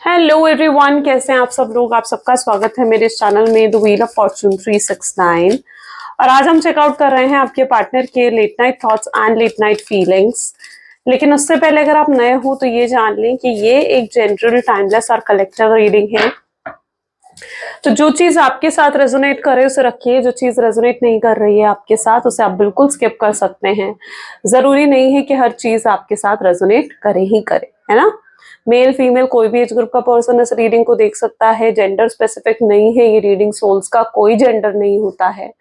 Hello everyone, कैसे हैं आप सब लोग। आप सबका स्वागत है मेरे इस चैनल में द व्हील ऑफ फॉर्चून 369। और आज हम चेकआउट कर रहे हैं आपके पार्टनर के late night thoughts and late night feelings. लेकिन उससे पहले अगर आप नए हो तो ये जान लें कि ये एक जनरल टाइमलेस और कलेक्टिव रीडिंग है। तो जो चीज आपके साथ रेजोनेट करे उसे रखिए, जो चीज रेजोनेट नहीं कर रही है आपके साथ उसे आप बिल्कुल स्किप कर सकते हैं। जरूरी नहीं है कि हर चीज आपके साथ रेजोनेट करे ही करे, है ना। मेल फीमेल कोई भी एज ग्रुप का पर्सन इस रीडिंग को देख सकता है। जेंडर स्पेसिफिक नहीं है ये रीडिंग, सोल्स का कोई जेंडर नहीं होता है।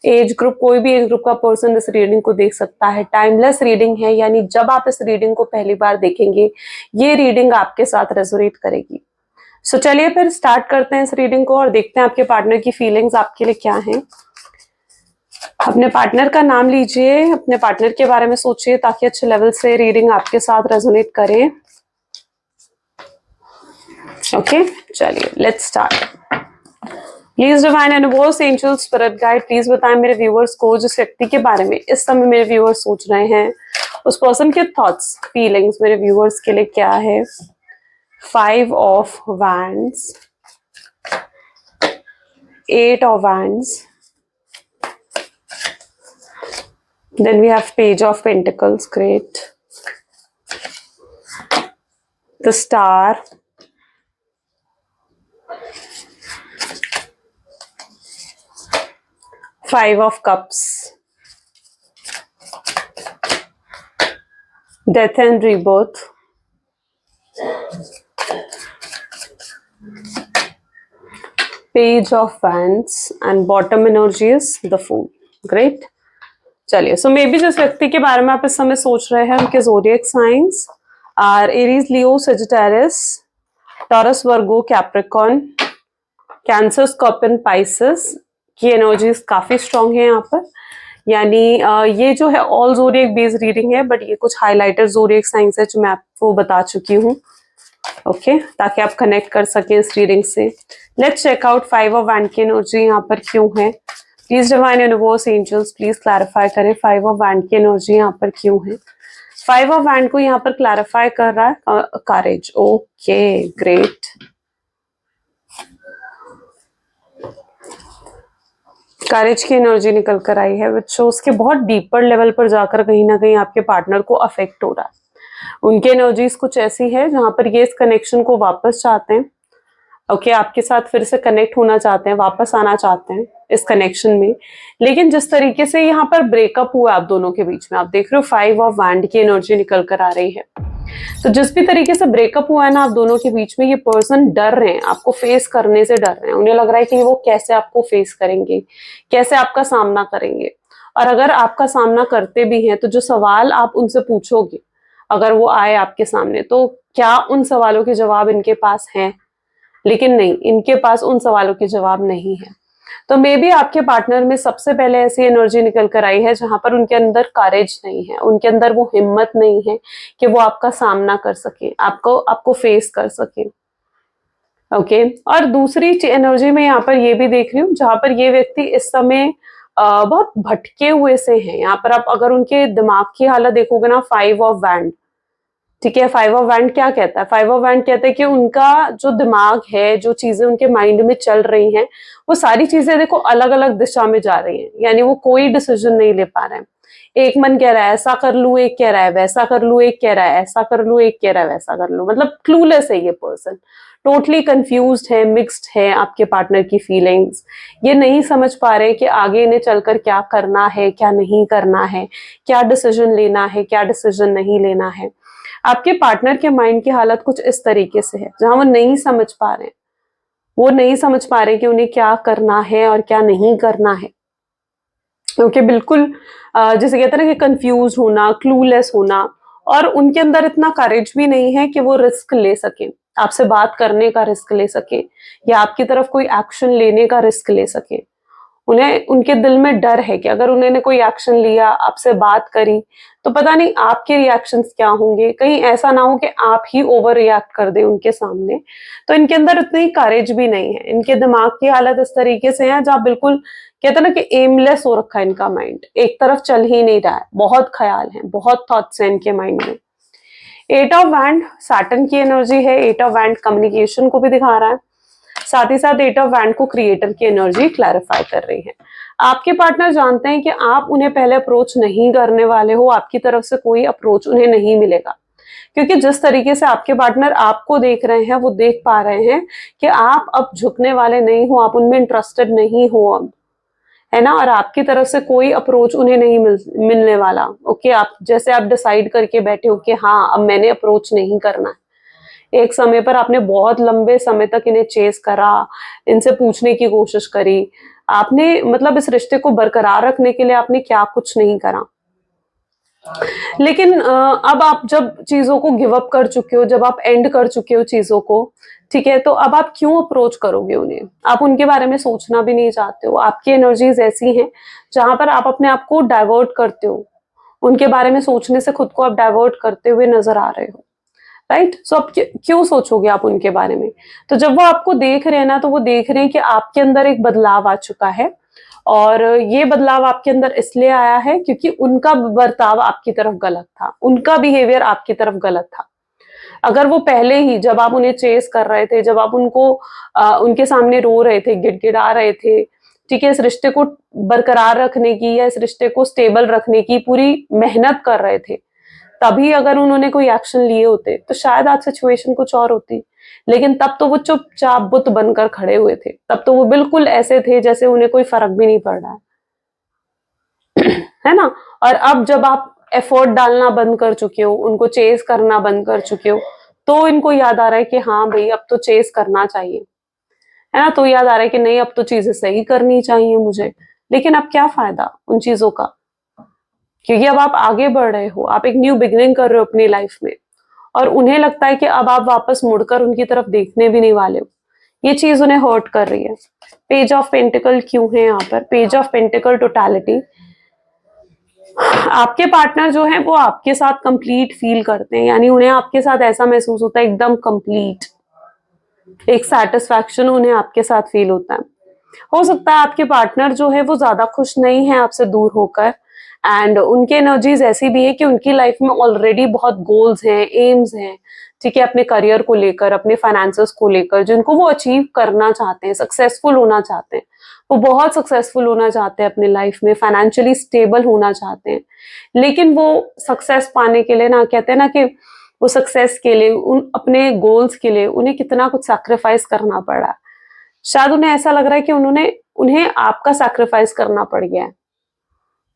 एज ग्रुप कोई भी एज ग्रुप का पर्सन इस रीडिंग को देख सकता है। टाइमलेस रीडिंग है, यानी जब आप इस रीडिंग को पहली बार देखेंगे ये रीडिंग आपके साथ रेजोनेट करेगी। सो चलिए फिर स्टार्ट करते हैं इस रीडिंग को और देखते हैं आपके पार्टनर की फीलिंग्स आपके लिए क्या हैं। अपने पार्टनर का नाम लीजिए, अपने पार्टनर के बारे में सोचिए ताकि अच्छे लेवल से रीडिंग आपके साथ रेजोनेट करे। ओके, चलिए let's start. Please divine universe, angel, spirit guide, please बताएं मेरे व्यूअर्स को जिस व्यक्ति के बारे में इस समय मेरे व्यूअर्स सोच रहे हैं उस पर्सन के थॉट्स फीलिंग्स मेरे व्यूअर्स के लिए क्या है। 5 of Wands, 8 of Wands, then we have Page of Pentacles, great, the Star, Five of Cups, Death and Rebirth, Page of Wands, and bottom energy is the Fool. Great. चलिए, सो may be जिस व्यक्ति के बारे में आप इस समय सोच रहे हैं उनके zodiac signs are Aries, Leo, Sagittarius, Taurus, Virgo, Capricorn, Cancer, Scorpion, Pisces की एनर्जीज काफी स्ट्रांग है यहाँ पर। यानी ये जो है ऑल ज़ोडिएक बेस्ड रीडिंग है, बट ये कुछ हाईलाइटेड ज़ोडिएक साइंस है जो मैं आपको बता चुकी हूँ। ओके, ताकि आप कनेक्ट कर सकें इस रीडिंग से। Let's check out 5 of wand की एनर्जी यहाँ पर क्यों है। Please divine universe, angels, please clarify करें 5 ऑफ वैंड की एनर्जी यहाँ पर क्यों है। 5 ऑफ वैंड को यहाँ पर क्लैरिफाई कर रहा है करेज। Okay, great. करेज की एनर्जी निकल कर आई है, विच शोज के बहुत डीपर लेवल पर जाकर कहीं ना कहीं आपके पार्टनर को अफेक्ट हो रहा है। उनकी एनर्जीज कुछ ऐसी है जहां पर ये इस कनेक्शन को वापस चाहते हैं। ओके, आपके साथ फिर से कनेक्ट होना चाहते हैं, वापस आना चाहते हैं इस कनेक्शन में। लेकिन जिस तरीके से यहाँ पर ब्रेकअप हुआ आप दोनों के बीच में, आप देख रहे हो 5 ऑफ वैंड की एनर्जी निकल कर आ रही है। तो जिस भी तरीके से ब्रेकअप हुआ है ना आप दोनों के बीच में, ये पर्सन डर रहे हैं, आपको फेस करने से डर रहे हैं। उन्हें लग रहा है कि वो कैसे आपको फेस करेंगे, कैसे आपका सामना करेंगे। और अगर आपका सामना करते भी हैं तो जो सवाल आप उनसे पूछोगे, अगर वो आए आपके सामने, तो क्या उन सवालों के जवाब इनके पास हैं। लेकिन नहीं, इनके पास उन सवालों के जवाब नहीं है। तो मे बी आपके पार्टनर में सबसे पहले ऐसी एनर्जी निकल कर आई है जहां पर उनके अंदर करेज नहीं है, उनके अंदर वो हिम्मत नहीं है कि वो आपका सामना कर सके, आपको फेस कर सके। ओके, और दूसरी एनर्जी में यहाँ पर ये भी देख रही हूँ जहां पर ये व्यक्ति इस समय बहुत भटके हुए से हैं। यहाँ पर आप अगर उनके दिमाग की हालत देखोगे ना, 5 ऑफ वैंड, ठीक है। 5 ऑफ वैंड क्या कहता है? 5 ऑफ वैंड कहता है कि उनका जो दिमाग है, जो चीजें उनके माइंड में चल रही हैं, वो सारी चीजें देखो अलग अलग दिशा में जा रही हैं। यानी वो कोई डिसीजन नहीं ले पा रहे हैं। एक मन कह रहा है ऐसा कर लूं, एक कह रहा है वैसा कर लूं, एक कह रहा है ऐसा कर लूं, एक कह रहा है वैसा कर लूं। मतलब क्लूलेस है ये पर्सन, टोटली कंफ्यूज्ड है, मिक्स्ड है आपके पार्टनर की फीलिंग्स। ये नहीं समझ पा रहे कि आगे इन्हें चलकर क्या करना है, क्या नहीं करना है, क्या डिसीजन लेना है, क्या डिसीजन नहीं लेना है। आपके पार्टनर के माइंड की हालत कुछ इस तरीके से है जहां वो नहीं समझ पा रहे हैं, वो नहीं समझ पा रहे कि उन्हें क्या करना है और क्या नहीं करना है। क्योंकि बिल्कुल जैसे कहते हैं ना कि कंफ्यूज होना, क्लूलेस होना, और उनके अंदर इतना करेज भी नहीं है कि वो रिस्क ले सके, आपसे बात करने का रिस्क ले सके या आपकी तरफ कोई एक्शन लेने का रिस्क ले सके। उन्हें, उनके दिल में डर है कि अगर उन्होंने कोई एक्शन लिया, आपसे बात करी, तो पता नहीं आपके रिएक्शंस क्या होंगे। कहीं ऐसा ना हो कि आप ही ओवर रिएक्ट कर दें उनके सामने। तो इनके अंदर उतनी करेज भी नहीं है। इनके दिमाग की हालत इस तरीके से है जहाँ बिल्कुल कहते हैं ना कि एमलेस हो रखा है इनका माइंड, एक तरफ चल ही नहीं रहा है। बहुत ख्याल है, बहुत थॉट्स हैं इनके माइंड में। एट ऑफ वैंड सैटर्न की एनर्जी है। एट ऑफ वैंड कम्युनिकेशन को भी दिखा रहा है, साथ ही साथ एट ऑफ वैंड को क्रिएटर की एनर्जी क्लैरिफाई कर रही है। आपके पार्टनर जानते हैं कि आप उन्हें पहले अप्रोच नहीं करने वाले हो, आपकी तरफ से कोई अप्रोच उन्हें नहीं मिलेगा, क्योंकि जिस तरीके से आपके पार्टनर आपको देख रहे हैं वो देख पा रहे हैं कि आप अब झुकने वाले नहीं हो, आप उनमें इंटरेस्टेड नहीं हो अब, है ना। और आपकी तरफ से कोई अप्रोच उन्हें नहीं मिलने वाला। ओके, आप जैसे आप डिसाइड करके बैठे हो कि हाँ अब मैंने अप्रोच नहीं करना है। एक समय पर आपने बहुत लंबे समय तक इन्हें चेस करा, इनसे पूछने की कोशिश करी, आपने मतलब इस रिश्ते को बरकरार रखने के लिए आपने क्या कुछ नहीं करा। लेकिन अब आप जब चीजों को गिव अप कर चुके हो, जब आप एंड कर चुके हो चीजों को, ठीक है, तो अब आप क्यों अप्रोच करोगे उन्हें? आप उनके बारे में सोचना भी नहीं चाहते हो। आपकी एनर्जीज ऐसी हैं जहां पर आप अपने आप को डाइवर्ट करते हो, उनके बारे में सोचने से खुद को आप डाइवर्ट करते हुए नजर आ रहे हो, राइट। सो अब क्यों सोचोगे आप उनके बारे में? तो जब वो आपको देख रहे हैं ना, तो वो देख रहे हैं कि आपके अंदर एक बदलाव आ चुका है, और ये बदलाव आपके अंदर इसलिए आया है क्योंकि उनका बर्ताव आपकी तरफ गलत था, उनका बिहेवियर आपकी तरफ गलत था। अगर वो पहले ही जब आप उन्हें चेस कर रहे थे, जब आप उनको उनके सामने रो रहे थे, गिड़गिड़ा रहे थे, ठीक है, इस रिश्ते को बरकरार रखने की या इस रिश्ते को स्टेबल रखने की पूरी मेहनत कर रहे थे, तभी अगर उन्होंने कोई एक्शन लिए होते तो शायद आज सिचुएशन कुछ और होती। लेकिन तब तो वो चुपचाप बुत बनकर खड़े हुए थे, तब तो वो बिल्कुल ऐसे थे जैसे उन्हें कोई फर्क भी नहीं पड़ रहा है है ना। और अब जब आप एफर्ट डालना बंद कर चुके हो, उनको चेस करना बंद कर चुके हो, तो इनको याद आ रहा है कि हाँ भाई अब तो चेस करना चाहिए, है ना। तो याद आ रहा है कि नहीं अब तो चीजें सही करनी चाहिए मुझे। लेकिन अब क्या फायदा उन चीजों का, क्योंकि अब आप आगे बढ़ रहे हो, आप एक न्यू बिगिनिंग कर रहे हो अपनी लाइफ में, और उन्हें लगता है कि अब आप वापस मुड़कर उनकी तरफ देखने भी नहीं वाले हो। ये चीज उन्हें हर्ट कर रही है। पेज ऑफ पेंटिकल क्यों है यहाँ पर? Page of pentacle totality. आपके पार्टनर जो है वो आपके साथ कंप्लीट फील करते हैं, यानी उन्हें आपके साथ ऐसा महसूस होता है एकदम कंप्लीट, एक सेटिस्फैक्शन उन्हें आपके साथ फील होता है। हो सकता है आपके पार्टनर जो है वो ज्यादा खुश नहीं है आपसे दूर होकर, एंड उनकी एनर्जीज ऐसी भी है कि उनकी लाइफ में ऑलरेडी बहुत गोल्स हैं, एम्स हैं, ठीक है, अपने करियर को लेकर, अपने फाइनेंसेस को लेकर, जिनको वो अचीव करना चाहते हैं, सक्सेसफुल होना चाहते हैं। वो बहुत सक्सेसफुल होना चाहते हैं अपने लाइफ में, फाइनेंशियली स्टेबल होना चाहते हैं। लेकिन वो सक्सेस पाने के लिए ना, कहते हैं ना कि वो सक्सेस के लिए, उन अपने गोल्स के लिए उन्हें कितना कुछ सैक्रिफाइस करना पड़ा है। शायद उन्हें ऐसा लग रहा है कि उन्हें आपका सैक्रिफाइस करना पड़ गया है,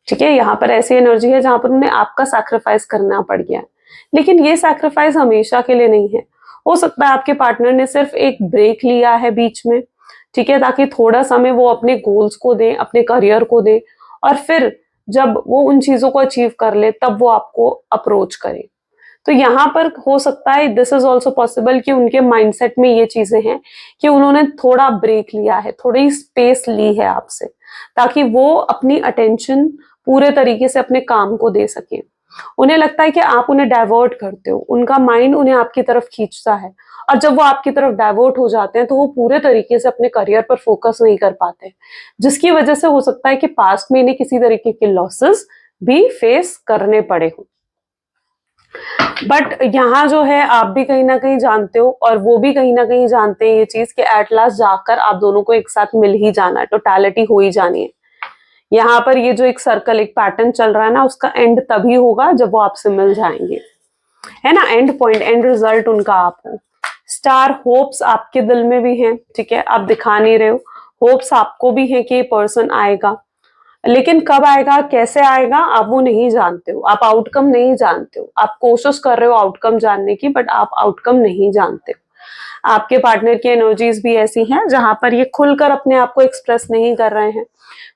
ठीक है। यहाँ पर ऐसी एनर्जी है जहां पर उन्हें आपका सैक्रिफाइस करना पड़ गया है। लेकिन ये सैक्रिफाइस हमेशा के लिए नहीं है। हो सकता है आपके पार्टनर ने सिर्फ एक ब्रेक लिया है बीच में, ठीक है, ताकि थोड़ा समय वो अपने गोल्स को दें, अपने करियर को दें, और फिर जब वो उन चीजों को अचीव कर ले तब वो आपको अप्रोच करे। तो यहाँ पर हो सकता है, दिस इज ऑल्सो पॉसिबल, कि उनके माइंडसेट में ये चीजें हैं कि उन्होंने थोड़ा ब्रेक लिया है, थोड़ी स्पेस ली है आपसे, ताकि वो अपनी अटेंशन पूरे तरीके से अपने काम को दे सके। उन्हें लगता है कि आप उन्हें डाइवर्ट करते हो, उनका माइंड उन्हें आपकी तरफ खींचता है, और जब वो आपकी तरफ डाइवर्ट हो जाते हैं तो वो पूरे तरीके से अपने करियर पर फोकस नहीं कर पाते, जिसकी वजह से हो सकता है कि पास्ट में इन्हें किसी तरीके के लॉसेस भी फेस करने पड़े हो। बट यहाँ जो है आप भी कहीं ना कहीं जानते हो, और वो भी कहीं ना कहीं जानते हैं ये चीज, कि एट लास्ट जाकर आप दोनों को एक साथ मिल ही जाना है, टोटलिटी हो ही जानी है। यहाँ पर ये जो एक सर्कल, एक पैटर्न चल रहा है ना, उसका एंड तभी होगा जब वो आपसे मिल जाएंगे, है ना। एंड पॉइंट, एंड रिजल्ट उनका आप हो। स्टार, होप्स आपके दिल में भी हैं, ठीक है, आप दिखा नहीं रहे हो। होप्स आपको भी है कि ये पर्सन आएगा, लेकिन कब आएगा, कैसे आएगा, आप वो नहीं जानते हो, आप आउटकम नहीं जानते हो। आप कोशिश कर रहे हो आउटकम जानने की, बट आप आउटकम नहीं जानते हो। आपके पार्टनर की एनर्जीज भी ऐसी हैं जहां पर ये खुलकर अपने आप को एक्सप्रेस नहीं कर रहे हैं,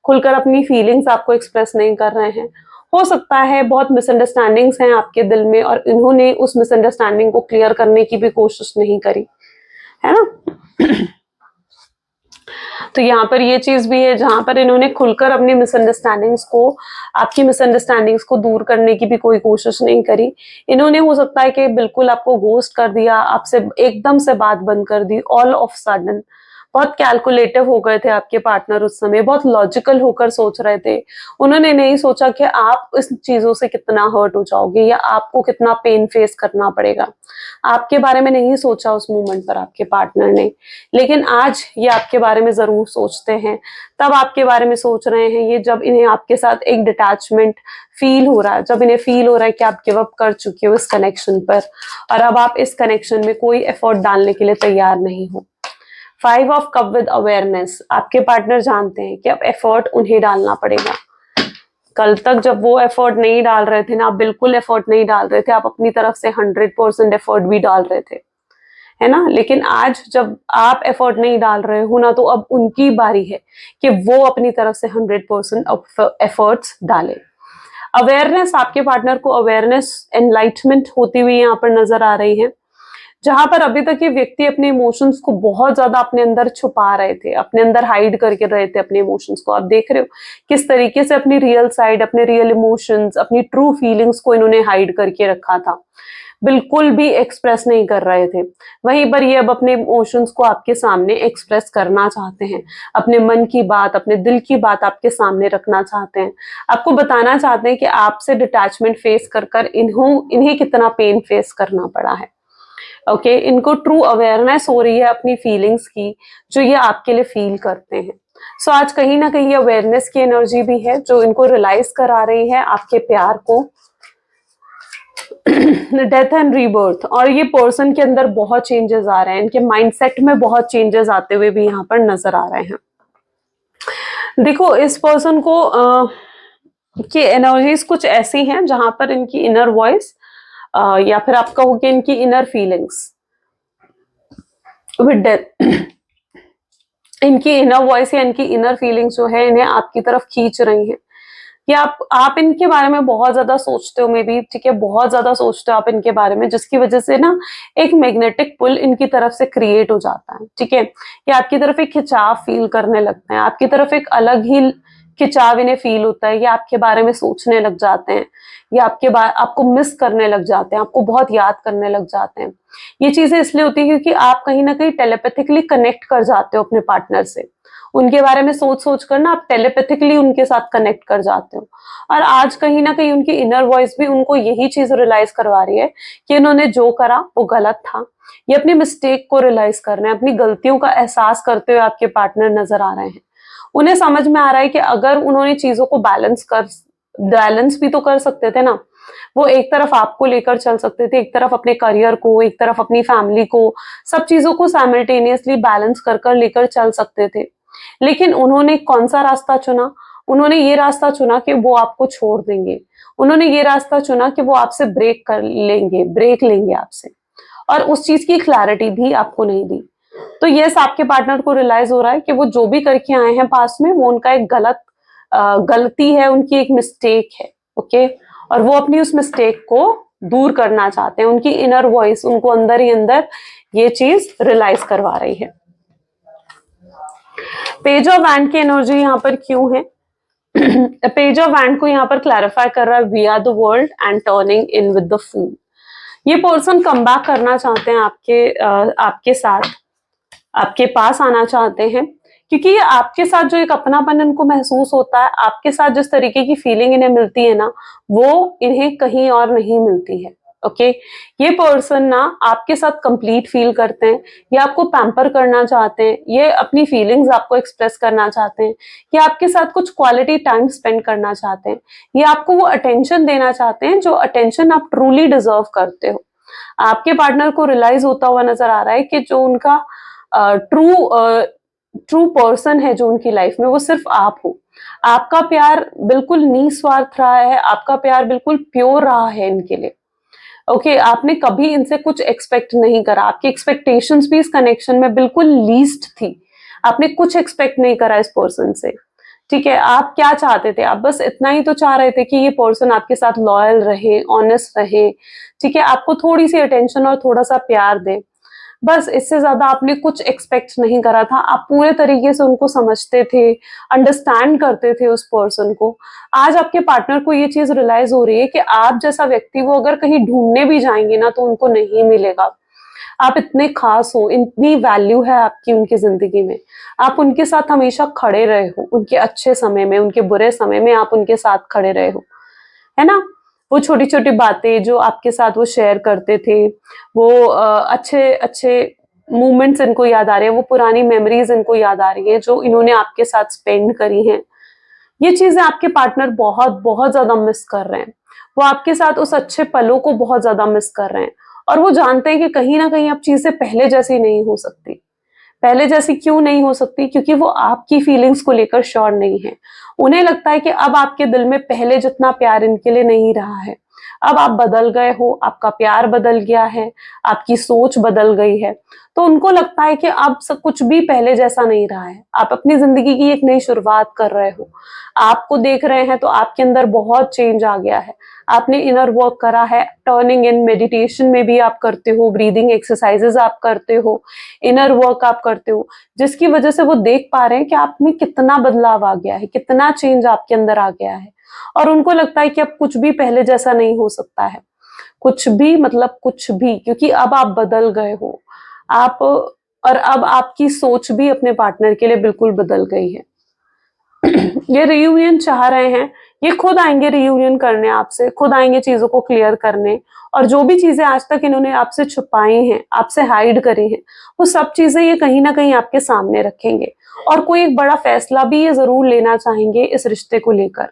खुलकर अपनी फीलिंग्स आपको एक्सप्रेस नहीं कर रहे हैं। हो सकता है बहुत मिसअंडरस्टैंडिंग्स हैं आपके दिल में, और इन्होंने उस मिसअंडरस्टैंडिंग को क्लियर करने की भी कोशिश नहीं करी, है ना। तो यहाँ पर ये चीज भी है जहां पर इन्होंने खुलकर अपनी मिसअंडरस्टैंडिंग्स को, आपकी मिसअंडरस्टैंडिंग्स को दूर करने की भी कोई कोशिश नहीं करी। इन्होंने हो सकता है कि बिल्कुल आपको घोस्ट कर दिया, आपसे एकदम से बात बंद कर दी, ऑल ऑफ सडन, बहुत कैलकुलेटिव हो गए थे आपके पार्टनर उस समय, बहुत लॉजिकल होकर सोच रहे थे। उन्होंने नहीं सोचा कि आप इस चीज़ों से कितना हर्ट हो जाओगे या आपको कितना पेन फेस करना पड़ेगा। आपके बारे में नहीं सोचा उस मोमेंट पर आपके पार्टनर ने। लेकिन आज ये आपके बारे में ज़रूर सोचते हैं। तब आपके बारे में सोच रहे हैं ये जब इन्हें आपके साथ एक डिटैचमेंट फ़ील हो रहा है, जब इन्हें फ़ील हो रहा है कि आप गिव अप कर चुके हो इस कनेक्शन पर और अब आप इस कनेक्शन में कोई एफर्ट डालने के लिए तैयार नहीं हो। 5 ऑफ कप विद अवेयरनेस, आपके पार्टनर जानते हैं कि अब एफर्ट उन्हें डालना पड़ेगा। कल तक जब वो एफर्ट नहीं डाल रहे थे ना, आप बिल्कुल एफर्ट नहीं डाल रहे थे, आप अपनी तरफ से 100% एफर्ट भी डाल रहे थे, है ना। लेकिन आज जब आप एफर्ट नहीं डाल रहे हो ना, तो अब उनकी बारी है कि वो अपनी तरफ से 100% एफर्ट्स डाले। अवेयरनेस, आपके पार्टनर को अवेयरनेस, एनलाइटमेंट होती हुई यहाँ पर नजर आ रही है। जहां पर अभी तक ये व्यक्ति अपने इमोशंस को बहुत ज्यादा अपने अंदर छुपा रहे थे, अपने अंदर हाइड करके रहे थे अपने इमोशंस को। आप देख रहे हो किस तरीके से अपनी रियल साइड, अपने रियल इमोशंस, अपनी ट्रू फीलिंग्स को इन्होंने हाइड करके रखा था, बिल्कुल भी एक्सप्रेस नहीं कर रहे थे। वहीं पर ये अब अपने इमोशंस को आपके सामने एक्सप्रेस करना चाहते हैं, अपने मन की बात, अपने दिल की बात आपके सामने रखना चाहते हैं, आपको बताना चाहते हैं कि आपसे डिटैचमेंट फेस कर कर इन्हें कितना पेन फेस करना पड़ा है। ओके, इनको ट्रू अवेयरनेस हो रही है अपनी फीलिंग्स की, जो ये आपके लिए फील करते हैं। सो आज कहीं ना कहीं अवेयरनेस की एनर्जी भी है जो इनको रियलाइज करा रही है आपके प्यार को। डेथ एंड रीबर्थ, और ये पर्सन के अंदर बहुत चेंजेस आ रहे हैं, इनके माइंडसेट में बहुत चेंजेस आते हुए भी यहाँ पर नजर आ रहे हैं। देखो इस पर्सन को की एनर्जीज कुछ ऐसी हैं जहां पर इनकी इनर वॉइस या फिर आप कहोगे इनकी इनर फीलिंग्स विद डेथ, इनकी इनर वॉइस या इनकी इनर फीलिंग्स जो है इन्हें आपकी तरफ खींच रही हैं। या आप इनके बारे में बहुत ज्यादा सोचते हो, मे बी, ठीक है, बहुत ज्यादा सोचते हो आप इनके बारे में, जिसकी वजह से ना एक मैग्नेटिक पुल इनकी तरफ से क्रिएट हो जाता है, ठीक है। ये आपकी तरफ एक खिंचाव फील करने लगते हैं, आपकी तरफ एक अलग ही खिंचाव इन्हें फील होता है, ये आपके बारे में सोचने लग जाते हैं, ये आपको मिस करने लग जाते हैं, आपको बहुत याद करने लग जाते हैं। ये चीजें इसलिए होती है क्योंकि आप कहीं ना कहीं टेलीपैथिकली कनेक्ट कर जाते हो अपने पार्टनर से, उनके बारे में सोच सोच कर ना आप टेलीपैथिकली उनके साथ कनेक्ट कर जाते हो। और आज कहीं ना कहीं उनकी इनर वॉइस भी उनको यही चीज रियलाइज करवा रही है कि इन्होंने जो करा वो गलत था। ये अपनी मिस्टेक को रियलाइज कर रहे हैं, अपनी गलतियों का एहसास करते हुए आपके पार्टनर नजर आ रहे हैं। उन्हें समझ में आ रहा है कि अगर उन्होंने चीजों को बैलेंस भी तो कर सकते थे ना। वो एक तरफ आपको लेकर चल सकते थे, एक तरफ अपने करियर को, एक तरफ अपनी फैमिली को, सब चीजों को साइमल्टेनियसली बैलेंस कर कर लेकर चल सकते थे। लेकिन उन्होंने कौन सा रास्ता चुना? उन्होंने ये रास्ता चुना कि वो आपको छोड़ देंगे। उन्होंने ये रास्ता चुना कि वो आपसे ब्रेक लेंगे आपसे, और उस चीज की क्लैरिटी भी आपको नहीं दी। तो यस, आपके पार्टनर को रियलाइज हो रहा है कि वो जो भी करके आए हैं पास में, वो उनका एक गलती है, उनकी एक मिस्टेक है, ओके। और वो अपनी उस मिस्टेक को दूर करना चाहते हैं। उनकी इनर वॉइस उनको अंदर ही अंदर ये चीज रियलाइज करवा रही है। पेज ऑफ वैंड की एनर्जी यहाँ पर क्यों है? पेज ऑफ वैंड को यहाँ पर क्लैरिफाई कर रहा है, we are the world and turning in with the fool. ये पर्सन कम बैक करना चाहते हैं आपके साथ, आपके पास आना चाहते हैं, क्योंकि ये आपके साथ जो एक अपनापन इनको महसूस होता है, आपके साथ जिस तरीके की फीलिंग इन्हें मिलती है ना, वो इन्हें कहीं और नहीं मिलती है, ओके। ये पर्सन ना आपके साथ कंप्लीट फील करते हैं, ये आपको पैम्पर करना चाहते हैं, ये अपनी फीलिंग्स आपको एक्सप्रेस करना चाहते हैं, ये आपके साथ कुछ क्वालिटी टाइम स्पेंड करना चाहते हैं, ये आपको वो अटेंशन देना चाहते हैं जो अटेंशन आप ट्रूली डिजर्व करते हो। आपके पार्टनर को रियलाइज होता हुआ नजर आ रहा है कि जो उनका ट्रू पर्सन है जो उनकी लाइफ में, वो सिर्फ आप हो। आपका प्यार बिल्कुल निस्वार्थ रहा है, आपका प्यार बिल्कुल प्योर रहा है इनके लिए, ओके। आपने कभी इनसे कुछ एक्सपेक्ट नहीं करा, आपकी एक्सपेक्टेशंस भी इस कनेक्शन में बिल्कुल लीस्ट थी। आपने कुछ एक्सपेक्ट नहीं करा इस पर्सन से, ठीक है। आप क्या चाहते थे? आप बस इतना ही तो चाह रहे थे कि ये पर्सन आपके साथ लॉयल रहे, ऑनेस्ट रहे, ठीक है, आपको थोड़ी सी अटेंशन और थोड़ा सा प्यार दे, बस। इससे ज्यादा आपने कुछ एक्सपेक्ट नहीं करा था। आप पूरे तरीके से उनको समझते थे, अंडरस्टैंड करते थे उस पर्सन को। आज आपके पार्टनर को ये चीज रियलाइज हो रही है कि आप जैसा व्यक्ति वो अगर कहीं ढूंढने भी जाएंगे ना, तो उनको नहीं मिलेगा। आप इतने खास हो, इतनी वैल्यू है आपकी उनकी जिंदगी में, आप उनके साथ हमेशा खड़े रहे हो, उनके अच्छे समय में, उनके बुरे समय में आप उनके साथ खड़े रहे हो, है ना। वो छोटी छोटी बातें जो आपके साथ वो शेयर करते थे, वो अच्छे अच्छे मोमेंट्स इनको याद आ रहे हैं, वो पुरानी मेमोरीज इनको याद आ रही है जो इन्होंने आपके साथ स्पेंड करी हैं। ये चीजें आपके पार्टनर बहुत बहुत ज्यादा मिस कर रहे हैं। वो आपके साथ उस अच्छे पलों को बहुत ज्यादा मिस कर रहे हैं, और वो जानते हैं कि कहीं ना कहीं अब चीजें पहले जैसी नहीं हो सकती। पहले जैसी क्यों नहीं हो सकती? क्योंकि वो आपकी फीलिंग्स को लेकर श्योर नहीं है। उन्हें लगता है कि अब आपके दिल में पहले जितना प्यार इनके लिए नहीं रहा है। अब आप बदल गए हो, आपका प्यार बदल गया है, आपकी सोच बदल गई है। तो उनको लगता है कि अब सब कुछ भी पहले जैसा नहीं रहा है। आप अपनी जिंदगी की एक नई शुरुआत कर रहे हो। आपको देख रहे हैं तो आपके अंदर बहुत चेंज आ गया है। आपने इनर वर्क करा है, टर्निंग इन मेडिटेशन में भी आप करते हो, ब्रीदिंग एक्सरसाइजेस आप करते हो, इनर वर्क आप करते हो, जिसकी वजह से वो देख पा रहे हैं कि आप में कितना बदलाव आ गया है, कितना चेंज आपके अंदर आ गया है। और उनको लगता है कि अब कुछ भी पहले जैसा नहीं हो सकता है। कुछ भी मतलब कुछ भी, क्योंकि अब आप बदल गए हो। आप, और अब आपकी सोच भी अपने पार्टनर के लिए बिल्कुल बदल गई है। ये रियूनियन चाह रहे हैं, ये खुद आएंगे रियूनियन करने आपसे, खुद आएंगे चीजों को क्लियर करने, और जो भी चीजें आज तक इन्होंने आपसे छुपाई हैं, आपसे हाइड करी हैं, वो सब चीजें ये कहीं ना कहीं आपके सामने रखेंगे। और कोई एक बड़ा फैसला भी ये जरूर लेना चाहेंगे इस रिश्ते को लेकर,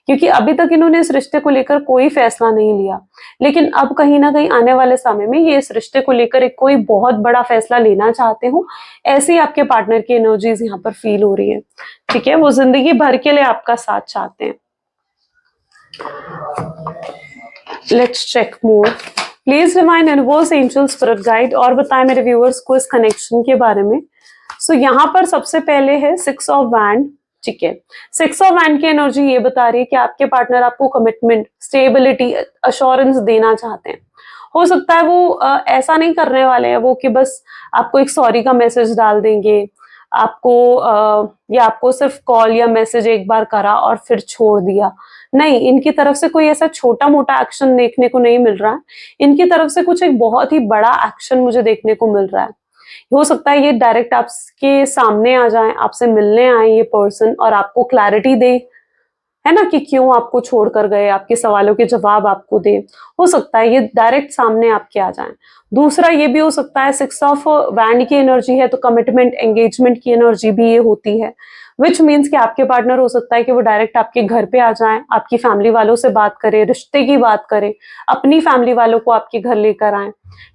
क्योंकि अभी तक इन्होंने इस रिश्ते को लेकर कोई फैसला नहीं लिया। लेकिन अब कहीं ना कहीं आने वाले समय में ये इस रिश्ते को लेकर एक कोई बहुत बड़ा फैसला लेना चाहते हो। ऐसी आपके पार्टनर की एनर्जीज यहाँ पर फील हो रही है। ठीक है, वो जिंदगी भर के लिए आपका साथ चाहते हैं। Let's check more. Please divine universe angel spirit guide, और बताएं मेरे व्यूअर्स को इस कनेक्शन के बारे में। सो यहाँ पर सबसे पहले है 6 ऑफ वैंड। ठीक है, 6 ऑफ वैंड की एनर्जी ये बता रही है कि आपके पार्टनर आपको कमिटमेंट, स्टेबिलिटी, अश्योरेंस देना चाहते हैं। हो सकता है वो ऐसा नहीं करने वाले हैं वो कि बस आपको एक सॉरी का मैसेज डाल देंगे, आपको या आपको सिर्फ कॉल या मैसेज एक बार करा और फिर छोड़ दिया। नहीं, इनकी तरफ से कोई ऐसा छोटा मोटा एक्शन देखने को नहीं मिल रहा है। इनकी तरफ से कुछ एक बहुत ही बड़ा एक्शन मुझे देखने को मिल रहा है। हो सकता है ये डायरेक्ट आपके सामने आ जाए, आपसे मिलने आए ये पर्सन, और आपको क्लैरिटी दे, है ना, कि क्यों आपको छोड़कर गए, आपके सवालों के जवाब आपको दे। हो सकता है ये डायरेक्ट सामने आपके आ जाएं। दूसरा ये भी हो सकता है 6 ऑफ वैंड की एनर्जी है तो कमिटमेंट, एंगेजमेंट की एनर्जी भी ये होती है, विच मीन्स कि आपके पार्टनर हो सकता है कि वो डायरेक्ट आपके घर पे आ जाएं, आपकी फैमिली वालों से बात करें, रिश्ते की बात करें, अपनी फैमिली वालों को आपके घर लेकर आए,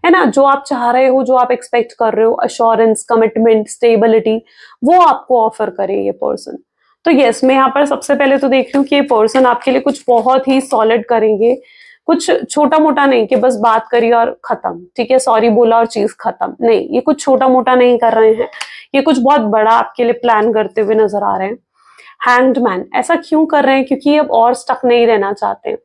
है ना। जो आप चाह रहे हो, जो आप एक्सपेक्ट कर रहे हो, अश्योरेंस, कमिटमेंट, स्टेबिलिटी, वो आपको ऑफर करे ये पर्सन। तो यस, मैं यहाँ पर सबसे पहले तो देख रही हूँ कि ये पर्सन आपके लिए कुछ बहुत ही सॉलिड करेंगे। कुछ छोटा मोटा नहीं कि बस बात करी और खत्म, ठीक है, सॉरी बोला और चीज खत्म। नहीं, ये कुछ छोटा मोटा नहीं कर रहे हैं, ये कुछ बहुत बड़ा आपके लिए प्लान करते हुए नजर आ रहे हैं। हैंग्ड मैन, ऐसा क्यों कर रहे हैं? क्योंकि अब और स्टक नहीं रहना चाहते।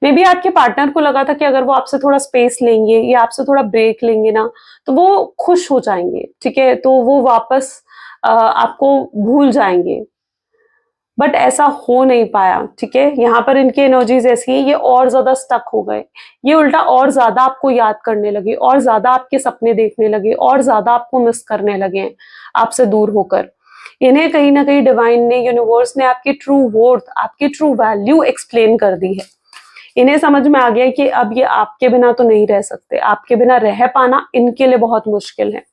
मे बी आपके पार्टनर को लगा था कि अगर वो आपसे थोड़ा स्पेस लेंगे या आपसे थोड़ा ब्रेक लेंगे ना, तो वो खुश हो जाएंगे, ठीक है, तो वो वापस आपको भूल जाएंगे। बट ऐसा हो नहीं पाया, ठीक है। यहाँ पर इनकी एनर्जीज ऐसी है, ये और ज्यादा स्टक हो गए। ये उल्टा और ज्यादा आपको याद करने लगे, और ज्यादा आपके सपने देखने लगे, और ज्यादा आपको मिस करने लगे आपसे दूर होकर। इन्हें कहीं ना कहीं डिवाइन ने, यूनिवर्स ने आपकी ट्रू वर्थ, आपकी ट्रू वैल्यू एक्सप्लेन कर दी है। इन्हें समझ में आ गया कि अब ये आपके बिना तो नहीं रह सकते, आपके बिना रह पाना इनके लिए बहुत मुश्किल है।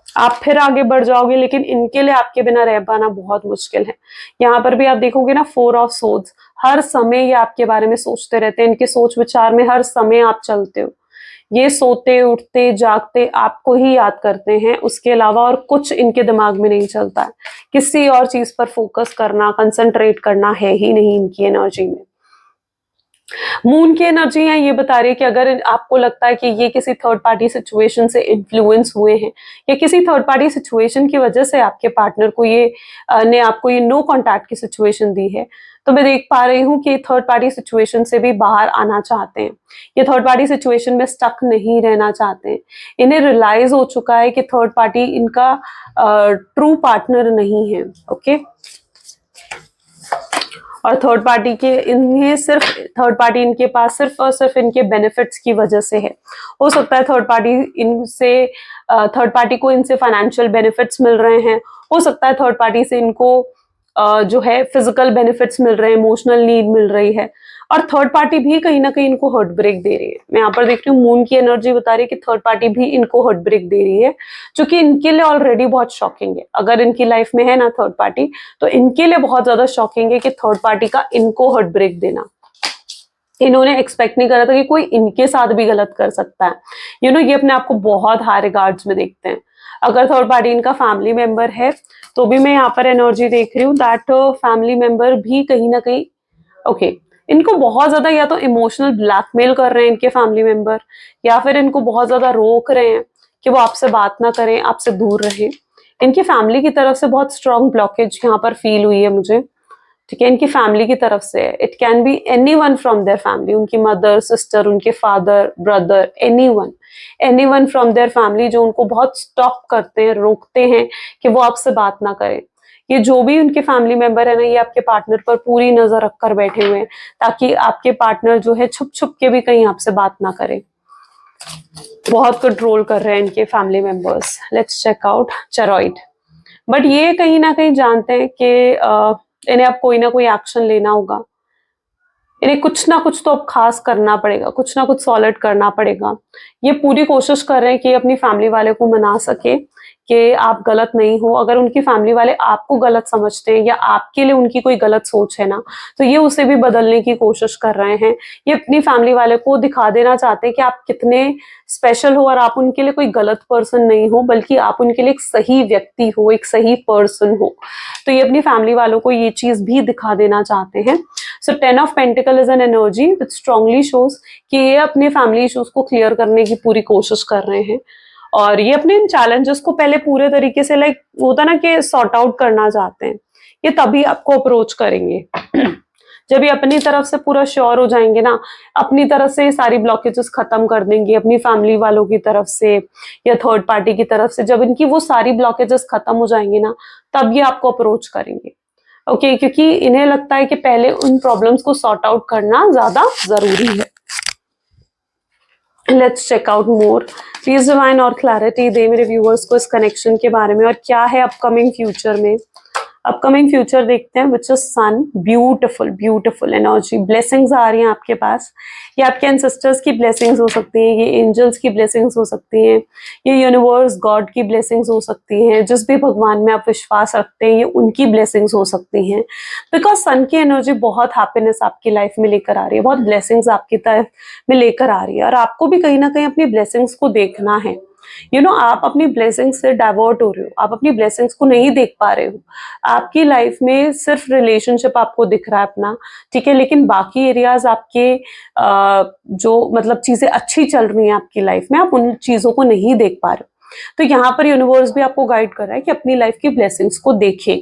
आप फिर आगे बढ़ जाओगे, लेकिन इनके लिए आपके बिना रह पाना बहुत मुश्किल है। यहाँ पर भी आप देखोगे ना, 4 ऑफ सोर्ड्स, हर समय ये आपके बारे में सोचते रहते हैं, इनके सोच विचार में हर समय आप चलते हो। ये सोते उठते जागते आपको ही याद करते हैं, उसके अलावा और कुछ इनके दिमाग में नहीं चलता है। किसी और चीज पर फोकस करना, कंसंट्रेट करना है ही नहीं इनकी एनर्जी में। मून की एनर्जी है, ये बता रही है कि अगर आपको लगता है कि ये किसी थर्ड पार्टी सिचुएशन से इन्फ्लुएंस हुए हैं, या किसी थर्ड पार्टी सिचुएशन की वजह से आपके पार्टनर को ये ने आपको ये नो कॉन्टैक्ट की सिचुएशन दी है, तो मैं देख पा रही हूँ कि थर्ड पार्टी सिचुएशन से भी बाहर आना चाहते हैं। ये थर्ड पार्टी सिचुएशन में स्टक नहीं रहना चाहते हैं। इन्हें रियलाइज हो चुका है कि थर्ड पार्टी इनका ट्रू पार्टनर नहीं है। ओके, और थर्ड पार्टी के इन्हें सिर्फ थर्ड पार्टी इनके पास सिर्फ और सिर्फ इनके बेनिफिट्स की वजह से है। हो सकता है थर्ड पार्टी को इनसे फाइनेंशियल बेनिफिट्स मिल रहे हैं, हो सकता है थर्ड पार्टी से इनको जो है फिजिकल बेनिफिट्स मिल रहे हैं, इमोशनल नीड मिल रही है, और थर्ड पार्टी भी कहीं ना कहीं इनको हर्ट ब्रेक दे रही है। मैं यहाँ पर देख रही हूँ मून की एनर्जी बता रही है कि थर्ड पार्टी भी इनको हर्ट ब्रेक दे रही है, जो कि इनके लिए ऑलरेडी बहुत शॉकिंग है। अगर इनकी लाइफ में है ना थर्ड पार्टी, तो इनके लिए बहुत ज्यादा शॉकिंग है कि थर्ड पार्टी का इनको हर्ट ब्रेक देना। इन्होंने एक्सपेक्ट नहीं करा था कि कोई इनके साथ भी गलत कर सकता है। ये अपने आप को बहुत हाई रिगार्ड्स में देखते हैं। अगर थर्ड पार्टी इनका फैमिली मेंबर है, तो भी मैं यहाँ पर एनर्जी देख रही हूँ दैट फैमिली मेंबर भी कहीं ना कहीं ओके इनको बहुत ज्यादा या तो इमोशनल ब्लैकमेल कर रहे हैं इनके फैमिली मेंबर, या फिर इनको बहुत ज्यादा रोक रहे हैं कि वो आपसे बात ना करें, आपसे दूर रहें। इनकी फैमिली की तरफ से बहुत स्ट्रॉन्ग ब्लॉकेज यहाँ पर फील हुई है मुझे, ठीक है, इनकी फैमिली की तरफ से। It can be anyone from their family, उनकी मदर, सिस्टर, उनके father, brother, anyone from their family, जो उनको बहुत स्टॉप करते हैं, रोकते हैं कि वो आपसे बात ना करें। ये जो भी उनके फैमिली मेंबर है ना, ये आपके पार्टनर पर पूरी नजर रखकर बैठे हुए हैं, ताकि आपके पार्टनर जो है छुप छुप के भी कहीं आपसे बात ना करे। बहुत कंट्रोल कर रहे हैं इनके family members. Let's check out choroid. But ये कहीं ना कहीं जानते हैं कि इन्हें अब कोई ना कोई एक्शन लेना होगा, इन्हें कुछ ना कुछ तो अब खास करना पड़ेगा, कुछ ना कुछ सॉलिड करना पड़ेगा। ये पूरी कोशिश कर रहे हैं कि अपनी फैमिली वाले को मना सके कि आप गलत नहीं हो। अगर उनकी फैमिली वाले आपको गलत समझते हैं या आपके लिए उनकी कोई गलत सोच है ना, तो ये उसे भी बदलने की कोशिश कर रहे हैं। ये अपनी फैमिली वाले को दिखा देना चाहते हैं कि आप कितने स्पेशल हो और आप उनके लिए कोई गलत पर्सन नहीं हो, बल्कि आप उनके लिए एक सही व्यक्ति हो, एक सही पर्सन हो। तो ये अपनी फैमिली वालों को ये चीज भी दिखा देना चाहते हैं। सो 10 of pentacle is an energy which strongly shows कि ये अपने फैमिली इश्यूज को क्लियर करने की पूरी कोशिश कर रहे हैं, और ये अपने इन चैलेंजेस को पहले पूरे तरीके से होता ना कि सॉर्ट आउट करना चाहते हैं। ये तभी आपको अप्रोच करेंगे जब ये अपनी तरफ से पूरा श्योर हो जाएंगे ना, अपनी तरफ से सारी ब्लॉकेजेस खत्म कर देंगे, अपनी फैमिली वालों की तरफ से या थर्ड पार्टी की तरफ से। जब इनकी वो सारी ब्लॉकेजेस खत्म हो जाएंगे ना, तब ये आपको अप्रोच करेंगे। ओके क्योंकि इन्हें लगता है कि पहले उन प्रॉब्लम्स को सॉर्ट आउट करना ज्यादा जरूरी है। Let's check out more. Please divine और क्लैरिटी दे मेरे व्यूअर्स को इस कनेक्शन के बारे में, और क्या है अपकमिंग फ्यूचर में। अपकमिंग फ्यूचर देखते हैं which is sun. Beautiful beautiful energy, blessings आ रही हैं आपके पास। ये आपके एंसेस्टर्स की ब्लेसिंग्स हो सकती हैं, ये एंजल्स की ब्लेसिंग्स हो सकती हैं, ये यूनिवर्स गॉड की ब्लेसिंग्स हो सकती हैं, जिस भी भगवान में आप विश्वास रखते हैं ये उनकी ब्लेसिंग्स हो सकती हैं। बिकॉज सन की एनर्जी बहुत हैप्पीनेस आपकी लाइफ में लेकर आ रही है, बहुत ब्लेसिंग्स आपकी तरफ में लेकर आ रही है, और आपको भी कहीं ना कहीं अपनी ब्लेसिंग्स को देखना है। आप अपनी ब्लेसिंग्स से डाइवर्ट हो रहे हो, आप अपनी ब्लेसिंग्स को नहीं देख पा रहे हो। आपकी लाइफ में सिर्फ रिलेशनशिप आपको दिख रहा है अपना, ठीक है, लेकिन बाकी एरियाज आपके जो मतलब चीजें अच्छी चल रही हैं आपकी लाइफ में, आप उन चीजों को नहीं देख पा रहे हो। तो यहाँ पर यूनिवर्स भी आपको गाइड कर रहा है कि अपनी लाइफ की ब्लेसिंग्स को देखें।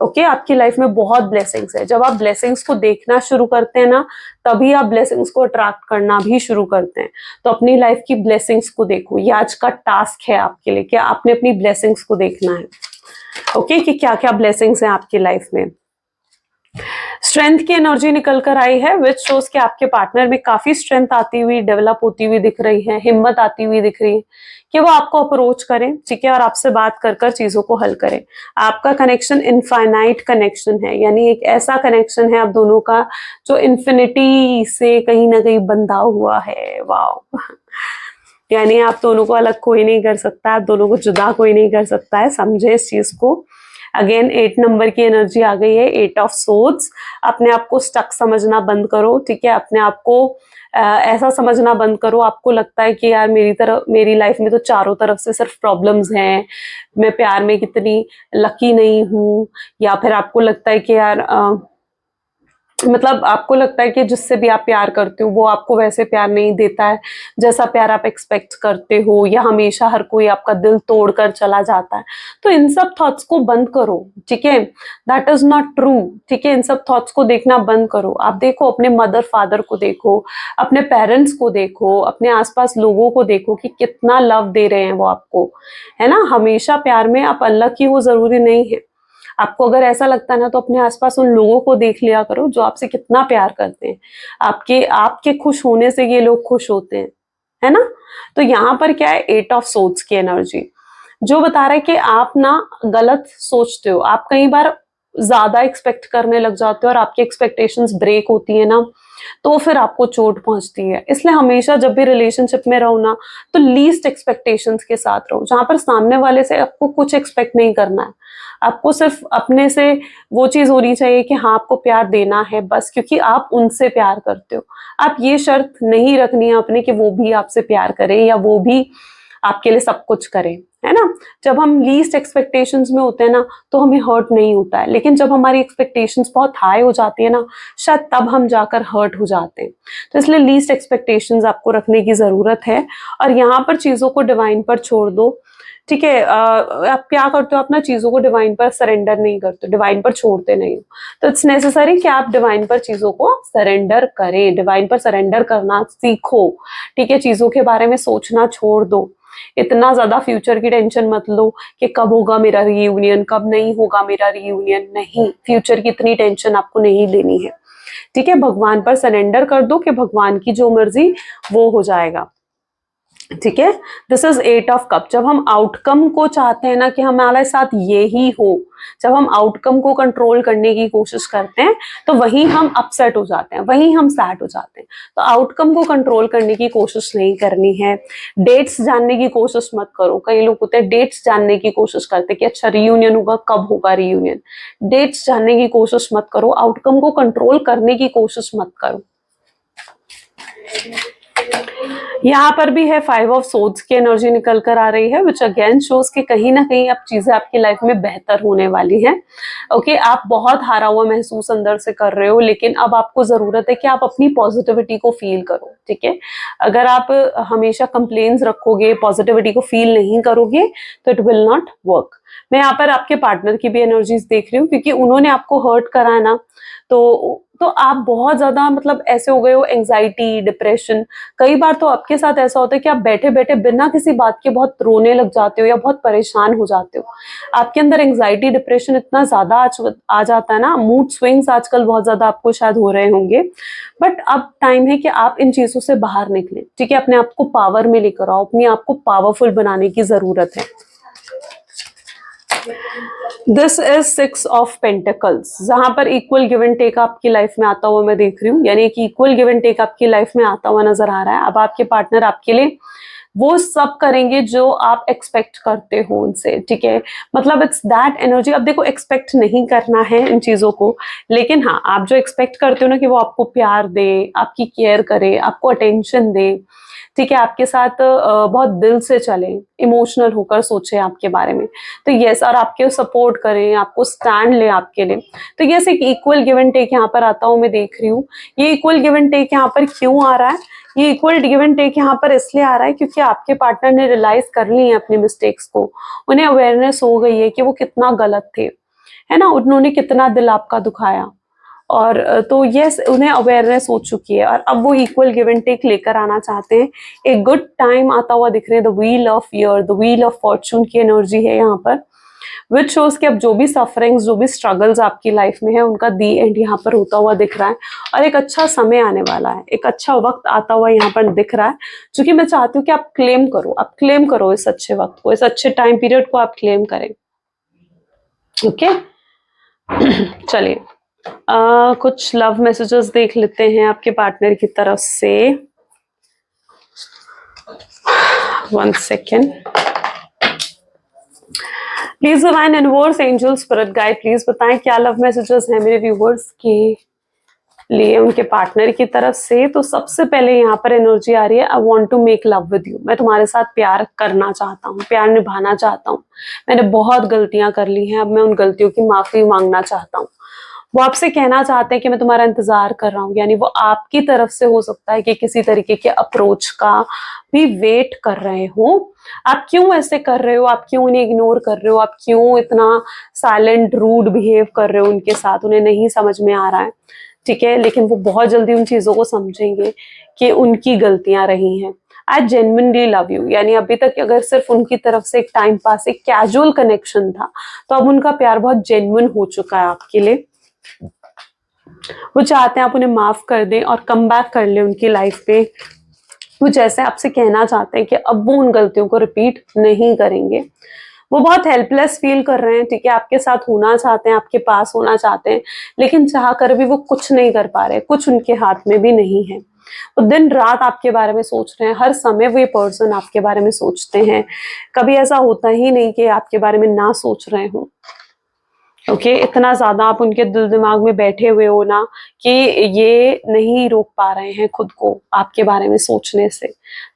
ओके आपकी लाइफ में बहुत ब्लेसिंग्स है। जब आप ब्लेसिंग्स को देखना शुरू करते हैं ना, तभी आप ब्लेसिंग्स को अट्रैक्ट करना भी शुरू करते हैं। तो अपनी लाइफ की ब्लेसिंग्स को देखो, ये आज का टास्क है आपके लिए कि आपने अपनी ब्लेसिंग्स को देखना है। ओके कि क्या क्या ब्लेसिंग्स हैं आपकी लाइफ में। स्ट्रेंथ की एनर्जी निकल कर आई है विच शोज कि आपके पार्टनर में काफी स्ट्रेंथ आती हुई, डेवलप होती हुई दिख रही है, हिम्मत आती हुई दिख रही है कि वो आपको अप्रोच करें, ठीक है, और आपसे बात कर कर चीजों को हल करें। आपका कनेक्शन इनफाइनाइट कनेक्शन है, यानी एक ऐसा कनेक्शन है आप दोनों का जो इन्फिनिटी से कहीं ना कहीं बंधा हुआ है। वाओ यानी आप दोनों को अलग कोई नहीं कर सकता, आप दोनों को जुदा कोई नहीं कर सकता है। समझे इस चीज को। अगेन 8 नंबर की एनर्जी आ गई है, 8 ऑफ सोर्ड्स। अपने आप को स्टक समझना बंद करो, ठीक है, अपने आप को ऐसा समझना बंद करो। आपको लगता है कि यार मेरी लाइफ में तो चारों तरफ से सिर्फ प्रॉब्लम्स हैं, मैं प्यार में कितनी लकी नहीं हूँ, या फिर आपको लगता है कि यार मतलब आपको लगता है कि जिससे भी आप प्यार करते हो वो आपको वैसे प्यार नहीं देता है जैसा प्यार आप एक्सपेक्ट करते हो, या हमेशा हर कोई आपका दिल तोड़कर चला जाता है। तो इन सब थॉट्स को बंद करो, ठीक है, दैट इज नॉट ट्रू, ठीक है। इन सब थॉट्स को देखना बंद करो। आप देखो, अपने मदर फादर को देखो, अपने पेरेंट्स को देखो, अपने आसपास लोगों को देखो कि कितना लव दे रहे हैं वो आपको, है ना। हमेशा प्यार में आप अनलकी हो जरूरी नहीं है। आपको अगर ऐसा लगता है ना, तो अपने आसपास उन लोगों को देख लिया करो जो आपसे कितना प्यार करते हैं। आपके आपके खुश होने से ये लोग खुश होते हैं, है ना। तो यहाँ पर क्या है, 8 ऑफ सोर्ड्स की एनर्जी जो बता रहा है कि आप ना गलत सोचते हो, आप कई बार ज्यादा एक्सपेक्ट करने लग जाते हो और आपकी एक्सपेक्टेशंस ब्रेक होती है ना, तो फिर आपको चोट पहुंचती है। इसलिए हमेशा जब भी रिलेशनशिप में रहो ना, तो लीस्ट एक्सपेक्टेशंस के साथ रहो, जहां पर सामने वाले से आपको कुछ एक्सपेक्ट नहीं करना है। आपको सिर्फ अपने से वो चीज होनी चाहिए कि हाँ, आपको प्यार देना है बस, क्योंकि आप उनसे प्यार करते हो। आप ये शर्त नहीं रखनी है अपने कि वो भी आपसे प्यार करे या वो भी आपके लिए सब कुछ करे, है ना। जब हम लीस्ट एक्सपेक्टेशंस में होते हैं ना, तो हमें हर्ट नहीं होता है, लेकिन जब हमारी एक्सपेक्टेशंस बहुत हाई हो जाती है ना, शायद तब हम जाकर हर्ट हो जाते हैं। तो इसलिए लीस्ट एक्सपेक्टेशंस आपको रखने की जरूरत है, और यहाँ पर चीजों को डिवाइन पर छोड़ दो। ठीक है, आप क्या करते हो, अपना चीजों को डिवाइन पर सरेंडर नहीं करते, डिवाइन पर छोड़ते नहीं हो। तो इट्स नेसेसरी कि आप डिवाइन पर चीजों को सरेंडर करें, डिवाइन पर सरेंडर करना सीखो। ठीक है, चीजों के बारे में सोचना छोड़ दो, इतना ज्यादा फ्यूचर की टेंशन मत लो कि कब होगा मेरा रीयूनियन, कब नहीं होगा मेरा रीयूनियन। नहीं, फ्यूचर की इतनी टेंशन आपको नहीं लेनी है। ठीक है, भगवान पर सरेंडर कर दो कि भगवान की जो मर्जी वो हो जाएगा। ठीक है, दिस इज 8 ऑफ कप। जब हम आउटकम को चाहते हैं ना कि हमारे साथ ये ही हो, जब हम आउटकम को कंट्रोल करने की कोशिश करते हैं, तो वहीं हम अपसेट हो जाते हैं, वहीं हम सैड हो जाते हैं। तो आउटकम को कंट्रोल करने की कोशिश नहीं करनी है। डेट्स जानने की कोशिश मत करो। कई लोग होते हैं डेट्स जानने की कोशिश करते हैं कि अच्छा रीयूनियन होगा, कब होगा रीयूनियन। डेट्स जानने की कोशिश मत करो, आउटकम को कंट्रोल करने की कोशिश मत करो। यहाँ पर भी है 5 ऑफ सोर्ड्स की एनर्जी निकल कर आ रही है, विच अगेन शोज कि कहीं ना कहीं अब चीजें आपकी लाइफ में बेहतर होने वाली हैं। ओके, आप बहुत हारा हुआ महसूस अंदर से कर रहे हो, लेकिन अब आपको जरूरत है कि आप अपनी पॉजिटिविटी को फील करो। ठीक है, अगर आप हमेशा कंप्लेन्स रखोगे, पॉजिटिविटी को फील नहीं करोगे, तो इट विल नॉट वर्क। मैं यहाँ पर आपके पार्टनर की भी एनर्जीज देख रही हूँ, क्योंकि उन्होंने आपको हर्ट करा है ना, तो आप बहुत ज्यादा मतलब ऐसे हो गए हो, एंजाइटी, डिप्रेशन। कई बार तो आपके साथ ऐसा होता है कि आप बैठे बैठे बिना किसी बात के बहुत रोने लग जाते हो या बहुत परेशान हो जाते हो। आपके अंदर एंजाइटी, डिप्रेशन इतना ज्यादा आ जाता है ना, मूड स्विंग्स आजकल बहुत ज्यादा आपको शायद हो रहे होंगे। बट अब टाइम है कि आप इन चीजों से बाहर निकले। ठीक है, अपने आप को पावर में लेकर आओ, अपने आप को पावरफुल बनाने की जरूरत है। दिस इज 6 ऑफ पेंटिकल्स, जहां पर इक्वल गिव एंड टेक आपकी लाइफ में आता हुआ मैं देख रही हूँ, यानी कि इक्वल गिव एंड टेक आपकी लाइफ में आता हुआ नजर आ रहा है। अब आपके पार्टनर आपके लिए वो सब करेंगे जो आप एक्सपेक्ट करते हो उनसे। ठीक है, मतलब इट्स दैट एनर्जी। अब देखो, एक्सपेक्ट नहीं करना है इन चीजों को, लेकिन हाँ, आप जो एक्सपेक्ट करते हो ना कि वो आपको प्यार दे, आपकी केयर करे, आपको अटेंशन दे। ठीक है, आपके साथ बहुत दिल से चले, इमोशनल होकर सोचे आपके बारे में। तो यस, और आपके सपोर्ट करें, आपको स्टैंड ले आपके लिए। तो यस, एक इक्वल गिव एंड टेक यहाँ पर आता हूँ मैं देख रही हूँ। ये इक्वल गिव एंड टेक यहाँ पर क्यों आ रहा है? ये इक्वल गिव एंड टेक यहाँ पर इसलिए आ रहा है क्योंकि आपके पार्टनर ने रियलाइज कर ली है अपनी मिस्टेक्स को। उन्हें अवेयरनेस हो गई है कि वो कितना गलत थे, है ना, उन्होंने कितना दिल आपका दुखाया। और तो यस, उन्हें अवेयरनेस हो चुकी है, और अब वो इक्वल गिव एंड टेक लेकर आना चाहते हैं। एक गुड टाइम आता हुआ दिख रहे हैं। The wheel of year, the wheel of Fortune की एनर्जी है यहाँ पर, विच शोज कि अब जो भी सफरिंग्स, जो भी स्ट्रगल्स आपकी लाइफ में है, उनका दी एंड यहाँ पर होता हुआ दिख रहा है। और एक अच्छा समय आने वाला है, एक अच्छा वक्त आता हुआ यहाँ पर दिख रहा है, जो कि मैं चाहती हूँ कि आप क्लेम करो, आप क्लेम करो इस अच्छे वक्त को, इस अच्छे टाइम पीरियड को आप क्लेम करें। ओके, चलिए कुछ लव मैसेजेस देख लेते हैं आपके पार्टनर की तरफ से। 1 second. Please divine universe, angel, spirit guide, please बताएं क्या लव मैसेजेस हैं मेरे व्यूवर्स के लिए उनके पार्टनर की तरफ से। तो सबसे पहले यहाँ पर एनर्जी आ रही है, I want to make love with you. मैं तुम्हारे साथ प्यार करना चाहता हूँ, प्यार निभाना चाहता हूँ। मैंने बहुत गलतियां कर ली हैं, अब मैं उन गलतियों की माफी मांगना चाहता हूँ। वो आपसे कहना चाहते हैं कि मैं तुम्हारा इंतजार कर रहा हूँ, यानी वो आपकी तरफ से हो सकता है कि किसी तरीके के अप्रोच का भी वेट कर रहे हो। आप क्यों ऐसे कर रहे हो, आप क्यों उन्हें इग्नोर कर रहे हो, आप क्यों इतना साइलेंट, रूड बिहेव कर रहे हो उनके साथ, उन्हें नहीं समझ में आ रहा है। ठीक है, लेकिन वो बहुत जल्दी उन चीजों को समझेंगे कि उनकी गलतियां रही हैं। आई जेन्युइनली लव यू, यानी अभी तक अगर सिर्फ उनकी तरफ से एक टाइम पास, एक कैजुअल कनेक्शन था, तो अब उनका प्यार बहुत जेन्युइन हो चुका है आपके लिए। वो चाहते हैं आप उन्हें माफ कर दें और कम बैक कर ले उनकी लाइफ पे। वो जैसे आपसे कहना चाहते हैं कि अब वो उन गलतियों को रिपीट नहीं करेंगे। वो बहुत हेल्पलेस फील कर रहे हैं, ठीक है, आपके साथ होना चाहते हैं, आपके पास होना चाहते हैं, लेकिन चाह कर भी वो कुछ नहीं कर पा रहे, कुछ उनके हाथ में भी नहीं है। वो दिन रात आपके बारे में सोच रहे हैं, हर समय वो ये पर्सन आपके बारे में सोचते हैं। कभी ऐसा होता ही नहीं कि आपके बारे में ना सोच रहे हो। ओके, इतना ज्यादा आप उनके दिल दिमाग में बैठे हुए हो ना कि ये नहीं रोक पा रहे हैं खुद को आपके बारे में सोचने से।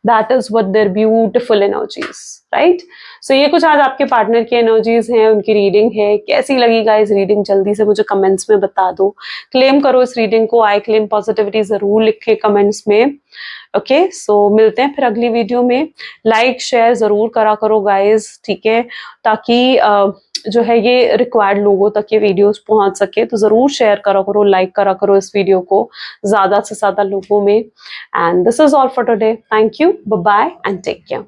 That is what there beautiful energies, right. So ये कुछ आज आपके पार्टनर की एनर्जीज हैं, उनकी रीडिंग है। कैसी लगी गाइस रीडिंग, जल्दी से मुझे कमेंट्स में बता दो। क्लेम करो इस रीडिंग को, आई क्लेम पॉजिटिविटी जरूर लिखे कमेंट्स में। ओके, सो मिलते हैं फिर अगली वीडियो में। लाइक शेयर जरूर करा करो गाइस, ठीक है, ताकि जो है ये रिक्वायर्ड लोगों तक ये वीडियोस पहुंच सके। तो जरूर शेयर करा करो, लाइक करा करो इस वीडियो को ज्यादा से ज्यादा लोगों में। And this is all for today. Thank you, bye bye and take care.